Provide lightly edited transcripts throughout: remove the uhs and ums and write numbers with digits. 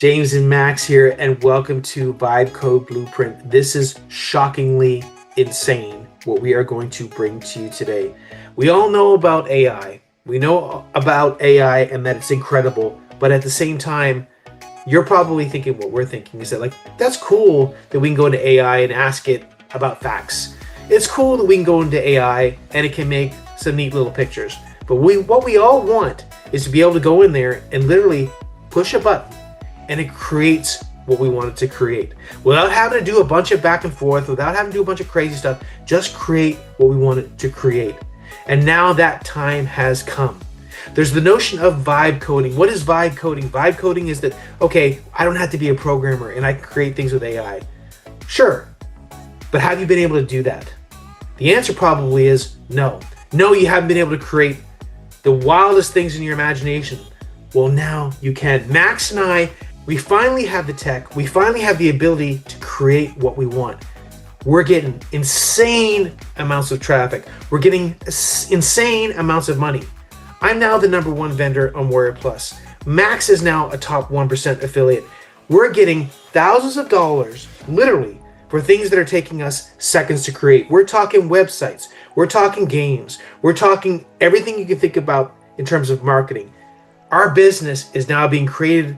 James and Max here, and welcome to Vibe Code Blueprint. This is shockingly insane what we are going to bring to you today. We all know about AI. We know about AI and that it's incredible, but at the same time, you're probably thinking what we're thinking is that, like, that's cool that we can go into AI and ask it about facts. It's cool that we can go into AI and it can make some neat little pictures. But what we all want is to be able to go in there and literally push a button and it creates what we want it to create. Without having to do a bunch of back and forth, without having to do a bunch of crazy stuff, just create what we want it to create. And now that time has come. There's the notion of vibe coding. What is vibe coding? Vibe coding is that, okay, I don't have to be a programmer and I can create things with AI. Sure, but have you been able to do that? The answer probably is no. No, you haven't been able to create the wildest things in your imagination. Well, now you can. Max and I, we finally have the tech. We finally have the ability to create what we want. We're getting insane amounts of traffic. We're getting insane amounts of money. I'm now the #1 vendor on Warrior Plus. Max is now a top 1% affiliate. We're getting thousands of dollars, literally, for things that are taking us seconds to create. We're talking websites. We're talking games. We're talking everything you can think about in terms of marketing. Our business is now being created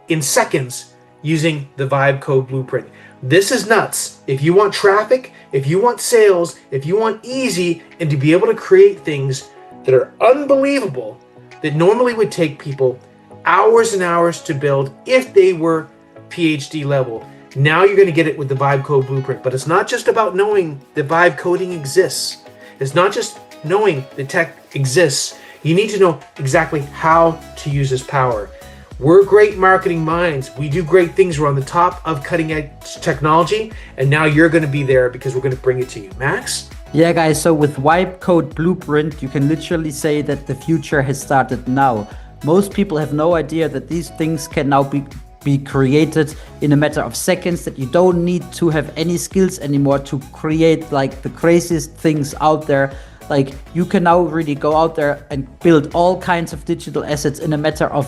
in seconds using the Vibe Code Blueprint. This is nuts. If you want traffic, if you want sales, if you want easy and to be able to create things that are unbelievable, that normally would take people hours and hours to build if they were PhD level. Now you're going to get it with the Vibe Code Blueprint. But it's not just about knowing that vibe coding exists. It's not just knowing the tech exists. You need to know exactly how to use this power. We're great marketing minds. We do great things. We're on the top of cutting edge technology. And now you're going to be there because we're going to bring it to you. Max? Yeah, guys, so with Vibe Code Blueprint, you can literally say that the future has started now. Most people have no idea that these things can now be created in a matter of seconds, that you don't need to have any skills anymore to create like the craziest things out there. Like, you can now really go out there and build all kinds of digital assets in a matter of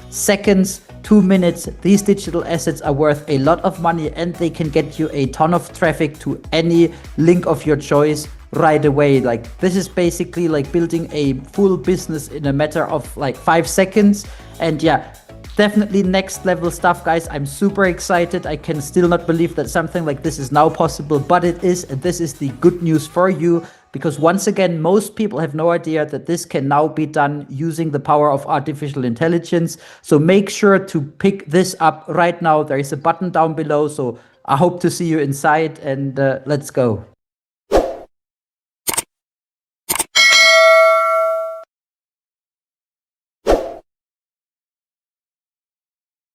seconds, 2 minutes. These digital assets are worth a lot of money and they can get you a ton of traffic to any link of your choice right away. Like, this is basically like building a full business in a matter of like 5 seconds. And yeah, definitely next level stuff, guys. I'm super excited. I can still not believe that something like this is now possible, but it is. And this is the good news for you, because once again, most people have no idea that this can now be done using the power of artificial intelligence. So make sure to pick this up right now. There is a button down below. So I hope to see you inside, and let's go.